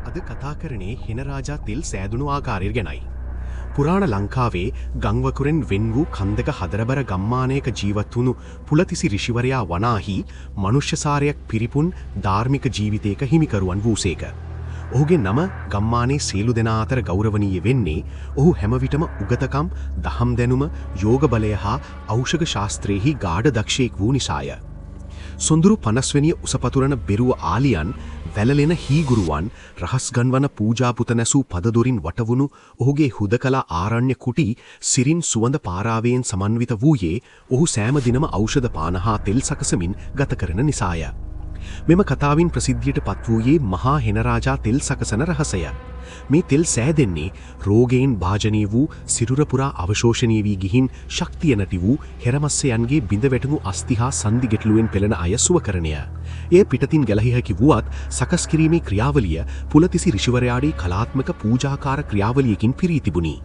අද කතා කරන්නේ හෙනරාජා තෙල් සෑදුණු ආකාරය ගැනයි. පුරාණ ලංකාවේ ගංවකුරෙන් වෙන් වූ කන්දක හදරබර ගම්මානයක ජීවත් වුණු පුලතිසි ඍෂිවරයා වනාහි මනුෂ්‍යසාරයක් පිරිපුන් ධාර්මික ජීවිතයක හිමිකරුවන් වූසේක. ඔහුගේ නම ගම්මානයේ සියලු දෙනා අතර ගෞරවනීය වෙන්නේ ඔහු හැම විටම උගතකම්, දහම් දැනුම, යෝග බලය හා ඖෂධ ශාස්ත්‍රයේහි ගාಢ දක්ෂයෙක් වූ නිසාය. සොඳුරු 50 වෙනි උසපතුරන බෙරුව ආලියන් වැළලෙන හීගුරුවන් රහස් ගන්වන පූජා පුත නැසූ පදදොරින් වටවුණු ඔහුගේ හුදකලා ආරණ්‍ය කුටි සිරින් සුවඳ පාරාවයෙන් සමන්විත වූයේ ඔහු සෑම දිනම ඖෂධ පාන හා තෙල් සකසමින් ගත කරන නිසාය. මෙම කතාවින් ප්‍රසිද්ධියට පත් වූයේ මහා හෙනරාජා තෙල් සකසන රහසය. මේ තෙල් සෑදෙන්නේ රෝගයෙන් භාජනීය වූ සිරුර පුරා අවශෝෂණීය වී ගිහින් ශක්තිය නැති වූ හෙරමස්සයන්ගේ බිඳ වැටුණු අස්ථි හා සන්ධි ගැටලුවෙන් පෙළෙන අය සුවකරණය. එය පිටතින් ගැලහිය හැකි වුවත් සකස් කිරීමේ ක්‍රියාවලිය පුලතිසි ඍෂිවරයාගේ කලාත්මක පූජාකාර ක්‍රියාවලියකින් පිරී තිබුණි.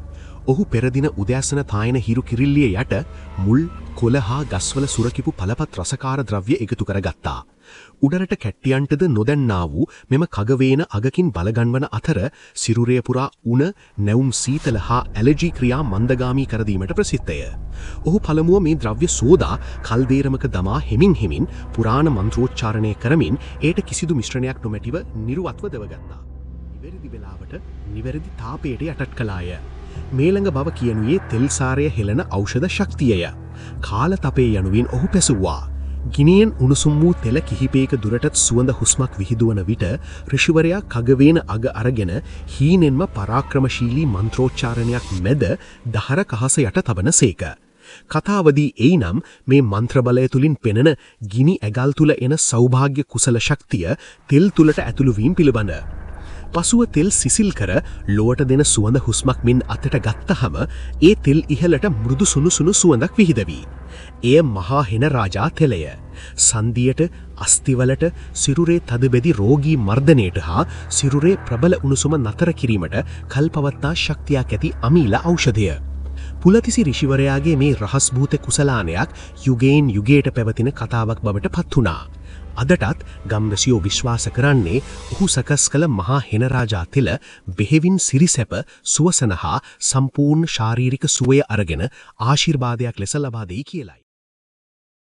ඔහු පෙරදින උදෑසන තායන හිරු කිරිල්ලිය යට මුල්, කොළ හා ගස්වල සුරකිපු පළපත් රසකාර ද්‍රව්‍ය එකතු කරගත්තා. උඩරට කැට්ටියන්ටද නොදැන්නා වූ මෙම කගවේන අගකින් බලගන්වන අතර සිරුරය පුරා උණ, නැවුම් සීතල හා ඇලර්ජි ක්‍රියා මන්දගාමී කර දීමට ප්‍රසිද්ධය. ඔහු පළමුව මේ ද්‍රව්‍ය සෝදා කල්දේරමක දමා හෙමින් පුරාණ මන්ත්‍රෝච්චාරණය කරමින් ඒට කිසිදු මිශ්‍රණයක් නොමැතිව නිරුවත්ව දවගත්තා. නිවැරදි වෙලාවට නිවැරදි තාපයට යටත් කළාය. මේළඟ බව කියනුයේ තෙල්සාරය හෙළන ඖෂධ ශක්තියය. කාලතපේ යනුවෙන් ඔහු පැසුවා. ගිනියෙන් උණුසුම් වූ තෙල කිහිපයක දුරටත් සුවඳ හුස්මක් විහිදුවන විට ඍෂිවරයා කගවේන අග අරගෙන හීනෙන්ම පරාක්‍රමශීලී මන්ත්‍රෝච්චාරණයක් මැද දහර කහස යට තබන සේක. කතාවදී එයිනම් මේ මන්ත්‍ර බලය තුලින් පෙනෙන ගිනි ඇගල් තුල එන සෞභාග්‍ය කුසල ශක්තිය තෙල් තුලට ඇතුළු වීම පිළිබඳ. පසුව තෙල් සිසිල් කර ලොවට දෙන සුවඳ හුස්මක් මෙන් අතට ගත්තහම ඒ තෙල් ඉහළට මෘදු සුණු සුවඳක් විහිදවි. එය මහා හෙනරාජා තෙලය. සන්ධියට, අස්තිවලට, සිරුරේ තදබෙදි රෝගී මර්ධනයට හා සිරුරේ ප්‍රබල උණුසුම නතර කිරීමට කල්පවත්නා ශක්තියක් ඇති අමීල ඖෂධය. පුලතිසි ඍෂිවරයාගේ මේ රහස් භූත කුසලානයක් යුගයෙන් යුගයට පැවතින කතාවක් බවට පත් වුණා. අදටත් ගම්වැසියෝ විශ්වාස කරන්නේ ඔහු සකස් කළ මහා හෙනරාජා තෙල බෙහෙවින් සිරිසැප, සුවසන හා සම්පූර්ණ ශාරීරික සුවය අරගෙන ආශිර්වාදයක් ලෙස ලබා දෙයි කියලයි.